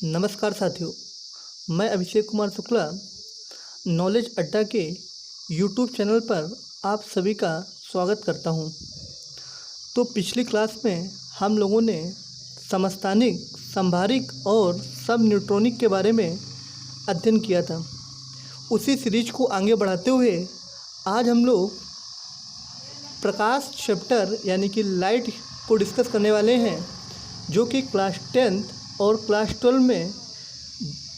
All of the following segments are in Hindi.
नमस्कार साथियों, मैं अभिषेक कुमार शुक्ला नॉलेज अड्डा के यूट्यूब चैनल पर आप सभी का स्वागत करता हूं। तो पिछली क्लास में हम लोगों ने समस्थानिक, संभारिक और सब न्यूट्रॉनिक के बारे में अध्ययन किया था। उसी सीरीज को आगे बढ़ाते हुए आज हम लोग प्रकाश चैप्टर यानी कि लाइट को डिस्कस करने वाले हैं, जो कि क्लास 10th और क्लास 12 में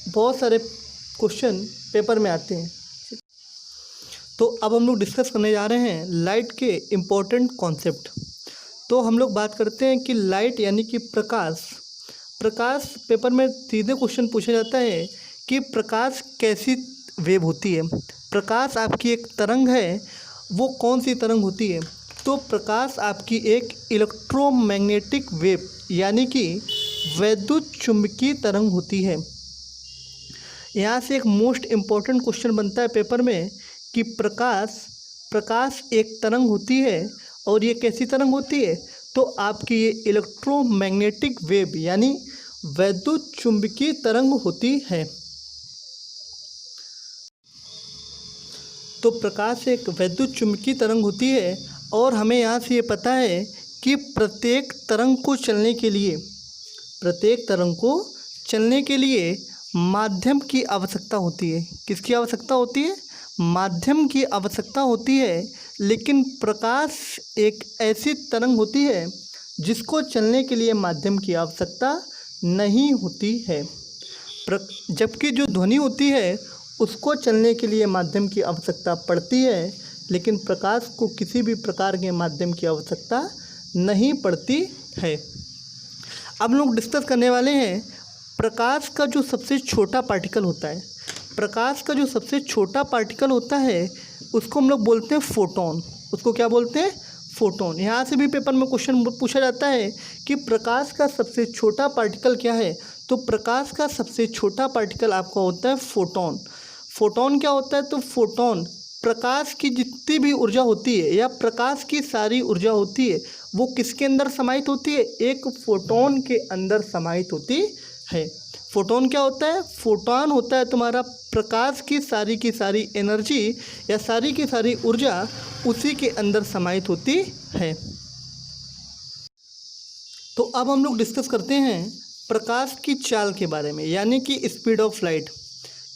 बहुत सारे क्वेश्चन पेपर में आते हैं। तो अब हम लोग डिस्कस करने जा रहे हैं लाइट के इम्पोर्टेंट कॉन्सेप्ट। तो हम लोग बात करते हैं कि लाइट यानी कि प्रकाश पेपर में सीधे क्वेश्चन पूछा जाता है कि प्रकाश कैसी वेव होती है। प्रकाश आपकी एक तरंग है, वो कौन सी तरंग होती है? तो प्रकाश आपकी एक इलेक्ट्रोमैग्नेटिक वेव यानी कि वैद्युत चुंबकीय तरंग होती है। यहाँ से एक मोस्ट इम्पॉर्टेंट क्वेश्चन बनता है पेपर में कि प्रकाश एक तरंग होती है, और ये कैसी तरंग होती है? तो आपकी ये इलेक्ट्रोमैग्नेटिक वेव यानी वैद्युत चुंबकीय तरंग होती है। तो प्रकाश एक वैद्युत चुंबकीय तरंग होती है, और हमें यहाँ से ये पता है कि प्रत्येक तरंग को चलने के लिए माध्यम की आवश्यकता होती है। किसकी आवश्यकता होती है? माध्यम की आवश्यकता होती है। लेकिन प्रकाश एक ऐसी तरंग होती है जिसको चलने के लिए माध्यम की आवश्यकता नहीं होती है, जबकि जो ध्वनि होती है उसको चलने के लिए माध्यम की आवश्यकता पड़ती है, लेकिन प्रकाश को किसी भी प्रकार के माध्यम की आवश्यकता नहीं पड़ती है। अब लोग डिस्कस करने वाले हैं प्रकाश का जो सबसे छोटा पार्टिकल होता है। प्रकाश का जो सबसे छोटा पार्टिकल होता है उसको हम लोग बोलते हैं फोटोन। उसको क्या बोलते हैं? फोटोन। यहाँ से भी पेपर में क्वेश्चन पूछा जाता है कि प्रकाश का सबसे छोटा पार्टिकल क्या है? तो प्रकाश का सबसे छोटा पार्टिकल आपका होता है फोटोन। फोटोन क्या होता है? तो फोटोन प्रकाश की जितनी भी ऊर्जा होती है या प्रकाश की सारी ऊर्जा होती है वो किसके अंदर समाहित होती है? एक फोटोन के अंदर समाहित होती है। फोटोन क्या होता है? फोटोन होता है तुम्हारा प्रकाश की सारी एनर्जी या सारी की सारी ऊर्जा उसी के अंदर समाहित होती है। तो अब हम लोग डिस्कस करते हैं प्रकाश की चाल के बारे में, यानी कि speed of light.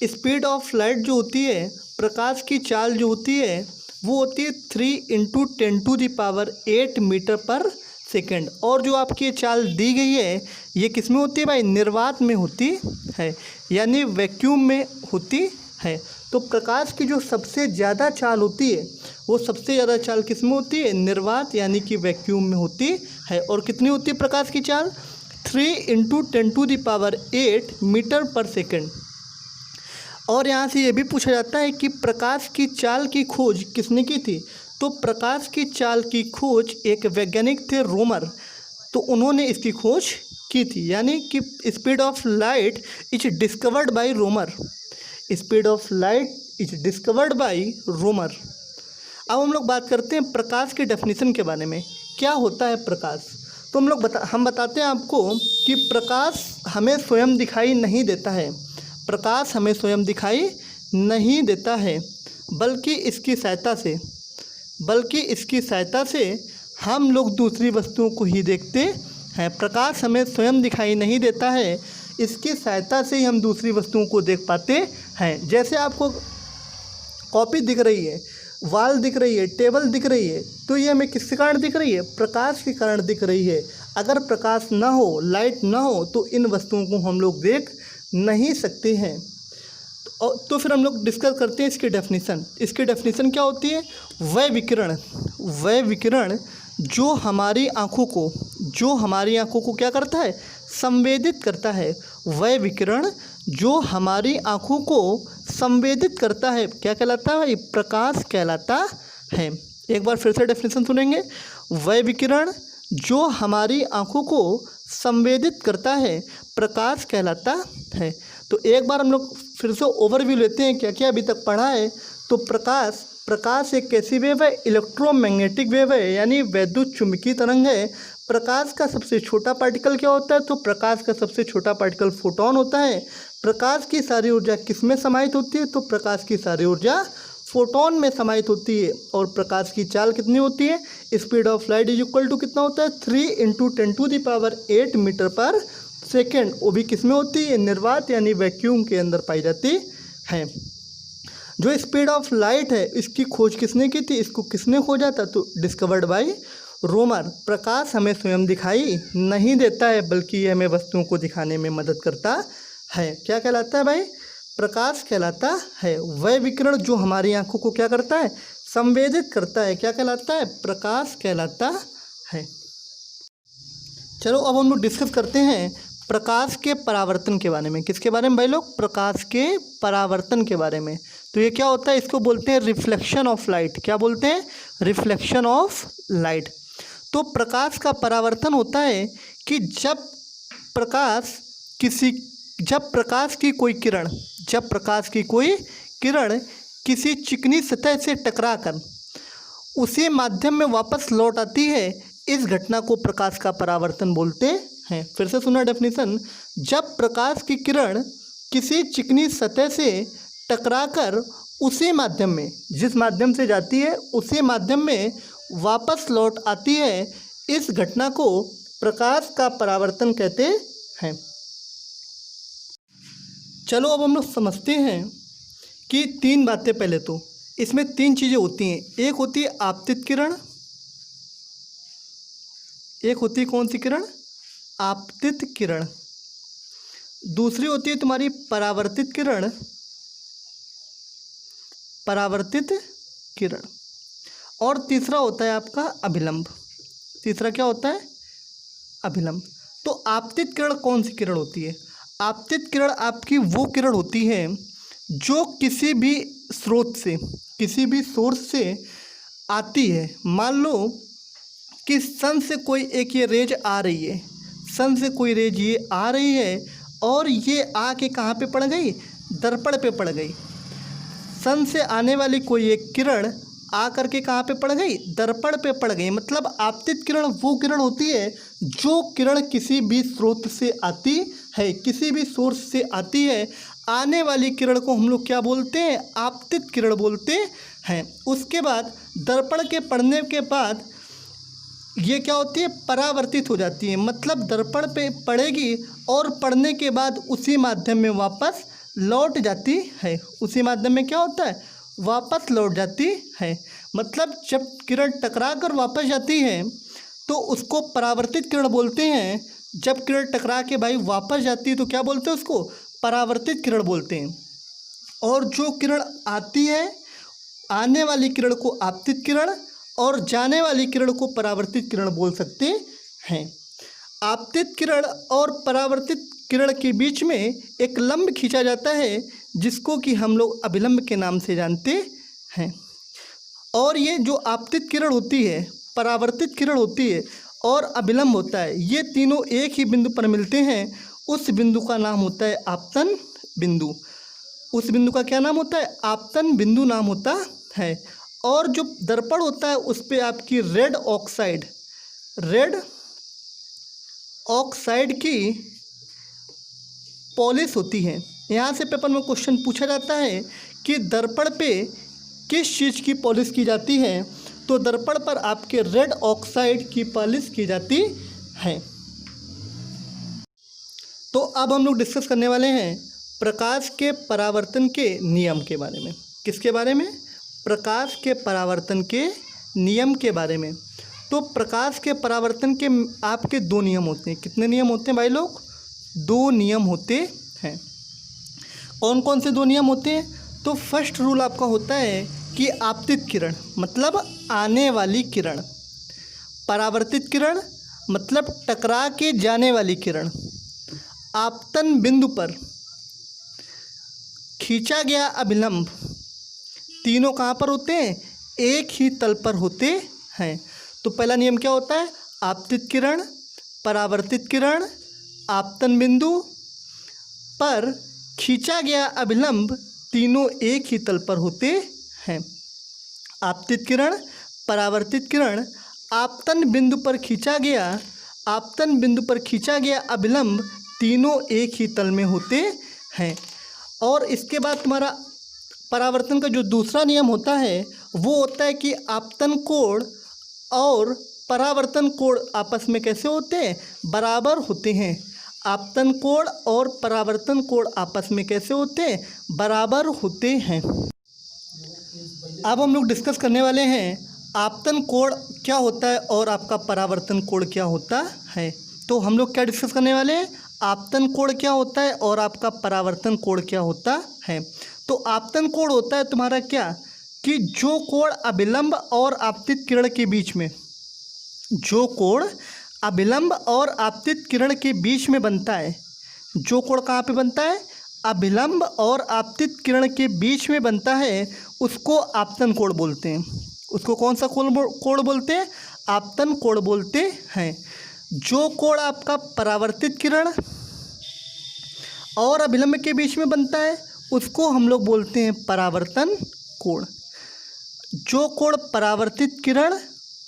Speed of light जो होती है, प्रकाश की चाल जो होती है वो होती है 3 × 10⁸ मीटर पर सेकेंड। और जो आपकी ये चाल दी गई है ये किस में होती है भाई? निर्वात में होती है, यानी वैक्यूम में होती है। तो प्रकाश की जो सबसे ज़्यादा चाल होती है वो सबसे ज़्यादा चाल किस में होती है? निर्वात यानी कि वैक्यूम में होती है। और कितनी होती है प्रकाश की चाल? 3 × 10⁸ मीटर पर सेकेंड। और यहाँ से ये भी पूछा जाता है कि प्रकाश की चाल की खोज किसने की थी? तो प्रकाश की चाल की खोज एक वैज्ञानिक थे, रोमर। तो उन्होंने इसकी खोज की थी, यानी कि speed of light is discovered by Romer. Speed of light is discovered by Romer. अब हम लोग बात करते हैं प्रकाश के डेफिनेशन के बारे में। क्या होता है प्रकाश? तो हम बताते हैं आपको कि प्रकाश हमें स्वयं दिखाई नहीं देता है। प्रकाश हमें स्वयं दिखाई नहीं देता है, बल्कि इसकी सहायता से हम लोग दूसरी वस्तुओं को ही देखते हैं। प्रकाश हमें स्वयं दिखाई नहीं देता है, इसकी सहायता से ही हम दूसरी वस्तुओं को देख पाते हैं। जैसे आपको कॉपी दिख रही है, वाल दिख रही है, टेबल दिख रही है, तो ये हमें किसके कारण दिख रही है? प्रकाश के कारण दिख रही है। अगर प्रकाश ना हो, लाइट ना हो, तो इन वस्तुओं को हम लोग देख नहीं सकते हैं। तो फिर हम लोग डिस्कस करते हैं इसकी डेफिनेशन। इसकी डेफिनेशन क्या होती है? वह विकिरण जो हमारी आँखों को क्या करता है? संवेदित करता है। वह विकिरण जो हमारी आँखों को संवेदित करता है क्या कहलाता है भाई? प्रकाश कहलाता है। एक बार फिर से डेफिनेशन सुनेंगे। वह विकिरण जो हमारी आँखों को संवेदित करता है प्रकाश कहलाता है। तो एक बार हम लोग फिर से ओवरव्यू लेते हैं क्या क्या अभी तक पढ़ा है। तो प्रकाश प्रकाश एक कैसी वेव है? इलेक्ट्रोमैग्नेटिक वेव है, यानी वैद्युत चुंबकीय तरंग है। प्रकाश का सबसे छोटा पार्टिकल क्या होता है? तो प्रकाश का सबसे छोटा पार्टिकल फोटोन होता है। प्रकाश की सारी ऊर्जा किस में समाहित होती है? तो प्रकाश की सारी ऊर्जा फोटोन में समाहित होती है। और प्रकाश की चाल कितनी होती है? Speed of light is equal to कितना होता है? 3 × 10⁸ मीटर पर सेकेंड। वो भी किस में होती है? निर्वात यानी वैक्यूम के अंदर पाई जाती है। जो स्पीड ऑफ लाइट है इसकी खोज किसने की थी? इसको किसने खोजा था? तो डिस्कवर्ड बाय रोमर। प्रकाश हमें स्वयं दिखाई नहीं देता है, बल्कि ये हमें वस्तुओं को दिखाने में मदद करता है। क्या कहलाता है भाई? प्रकाश कहलाता है वह विकिरण जो हमारी आंखों को क्या करता है? संवेदित करता है। क्या कहलाता है? प्रकाश कहलाता है। चलो अब हम लोग डिस्कस करते हैं प्रकाश के परावर्तन के बारे में। किसके बारे में भाई लोग? प्रकाश के परावर्तन के बारे में। तो ये क्या होता है? इसको बोलते हैं रिफ्लेक्शन ऑफ लाइट। क्या बोलते हैं? Reflection of light. तो प्रकाश का परावर्तन होता है कि जब प्रकाश की कोई किरण किसी चिकनी सतह से टकराकर उसी माध्यम में वापस लौट आती है, इस घटना को प्रकाश का परावर्तन बोलते हैं। फिर से सुना डेफिनेशन। जब प्रकाश की किरण किसी चिकनी सतह से टकराकर उसी माध्यम में, जिस माध्यम से जाती है उसी माध्यम में वापस लौट आती है, इस घटना को प्रकाश का परावर्तन कहते हैं। चलो अब हम लोग समझते हैं कि तीन बातें। पहले तो इसमें तीन चीज़ें होती हैं। एक होती है आपतित किरण, एक होती है कौन सी किरण? आपतित किरण। दूसरी होती है तुम्हारी परावर्तित किरण, और तीसरा होता है आपका अभिलंब। तीसरा क्या होता है? अभिलंब। तो आपतित किरण कौन सी किरण होती है? आपतित किरण आपकी वो किरण होती है जो किसी भी स्रोत से, किसी भी सोर्स से आती है। मान लो कि सन से कोई एक ये रेज आ रही है, सन से कोई रेज ये आ रही है और ये आके कहाँ पे पड़ गई? दर्पण पे पड़ गई। सन से आने वाली कोई एक किरण आ करके कहाँ पे पड़ गई? दर्पण पे पड़ गई। मतलब आपतित किरण वो किरण होती है जो किरण किसी भी स्रोत से आती है, किसी भी सोर्स से आती है। आने वाली किरण को हम लोग क्या बोलते हैं? आपतित किरण बोलते हैं। उसके बाद दर्पण के पड़ने के बाद ये क्या होती है? परावर्तित हो जाती है। मतलब दर्पण पे पड़ेगी और पड़ने के बाद उसी माध्यम में वापस लौट जाती है। उसी माध्यम में क्या होता है? वापस लौट जाती है। मतलब जब किरण टकरा कर वापस जाती है तो उसको परावर्तित किरण बोलते हैं। जब किरण टकरा के भाई वापस जाती है तो क्या बोलते हैं? उसको परावर्तित किरण बोलते हैं। और जो किरण आती है, आने वाली किरण को आपतित किरण और जाने वाली किरण को परावर्तित किरण बोल सकते हैं। आपतित किरण और परावर्तित किरण के बीच में एक लंब खींचा जाता है जिसको कि हम लोग अभिलंब के नाम से जानते हैं। और ये जो आपतित किरण होती है, परावर्तित किरण होती है और अभिलंब होता है, ये तीनों एक ही बिंदु पर मिलते हैं। उस बिंदु का नाम होता है आपतन बिंदु। उस बिंदु का क्या नाम होता है? आपतन बिंदु नाम होता है। और जो दर्पण होता है उस पर आपकी रेड ऑक्साइड की पॉलिश होती है। यहाँ से पेपर में क्वेश्चन पूछा जाता है कि दर्पण पे किस चीज़ की पॉलिश की जाती है? तो दर्पण पर आपके रेड ऑक्साइड की पॉलिश की जाती है। तो अब हम लोग डिस्कस करने वाले हैं प्रकाश के परावर्तन के नियम के बारे में। किसके बारे में? प्रकाश के परावर्तन के नियम के बारे में। तो प्रकाश के परावर्तन के आपके दो नियम होते हैं। कितने नियम होते हैं भाई लोग? दो नियम होते हैं। कौन कौन से दो नियम होते हैं? तो फर्स्ट रूल आपका होता है कि आपतित किरण मतलब आने वाली किरण, परावर्तित किरण मतलब टकरा के जाने वाली किरण, आपतन बिंदु पर खींचा गया अभिलंब, तीनों कहाँ पर होते हैं? एक ही तल पर होते हैं। तो पहला नियम क्या होता है? आपतित किरण, परावर्तित किरण, आपतन बिंदु पर खींचा गया अभिलंब तीनों एक ही तल पर होते हैं। आपतित किरण, परावर्तित किरण, आपतन बिंदु पर खींचा गया अभिलंब तीनों एक ही तल में होते हैं। और इसके बाद तुम्हारा परावर्तन का जो दूसरा नियम होता है वो होता है कि आपतन कोण और परावर्तन कोण आपस में कैसे होते हैं, बराबर होते हैं। आपतन कोण और परावर्तन कोण आपस में कैसे होते हैं, बराबर होते हैं। अब हम लोग डिस्कस करने वाले हैं आपतन कोण क्या होता है और आपका परावर्तन कोण क्या होता है। तो हम लोग क्या डिस्कस करने वाले हैं, आपतन कोण क्या होता है और आपका परावर्तन कोण क्या होता है। तो आपतन कोण होता है तुम्हारा क्या, कि जो कोण अभिलंब और आपतित किरण के बीच में, जो कोण अभिलंब और आपतित किरण के बीच में बनता है, जो कोण कहाँ पे बनता है, अभिलंब और आपतित किरण के बीच में बनता है, उसको आपतन कोण बोलते हैं। उसको कौन सा कोण बोलते हैं, आपतन कोण बोलते हैं। जो कोण आपका परावर्तित किरण और अभिलंब के बीच में बनता है उसको हम लोग बोलते हैं परावर्तन कोण। जो कोण परावर्तित किरण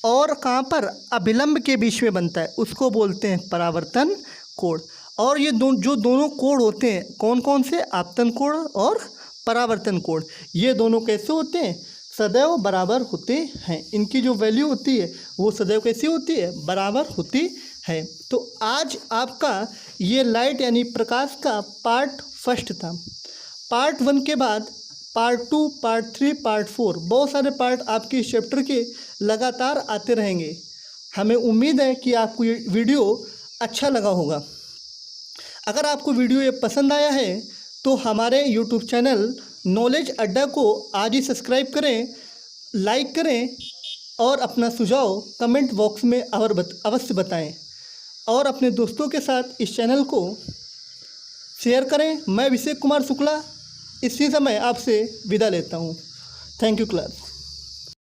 और कहाँ पर, अभिलंब के बीच में बनता है, उसको बोलते हैं परावर्तन कोण। और ये जो दोनों कोण होते हैं, कौन कौन से, आपतन कोण और परावर्तन कोण, ये दोनों कैसे होते हैं, सदैव बराबर होते हैं। इनकी जो वैल्यू होती है वो सदैव कैसी होती है, बराबर होती है। तो आज आपका ये लाइट यानी प्रकाश का पार्ट फर्स्ट था। पार्ट 1 के बाद पार्ट 2, पार्ट 3, पार्ट 4 बहुत सारे पार्ट आपके इस चैप्टर के लगातार आते रहेंगे। हमें उम्मीद है कि आपको ये वीडियो अच्छा लगा होगा। अगर आपको वीडियो ये पसंद आया है तो हमारे यूट्यूब चैनल नॉलेज अड्डा को आज ही सब्सक्राइब करें, लाइक करें और अपना सुझाव कमेंट बॉक्स में अवश्य बताएं और अपने दोस्तों के साथ इस चैनल को शेयर करें। मैं अभिषेक कुमार शुक्ला इसी समय आपसे विदा लेता हूँ। Thank you class.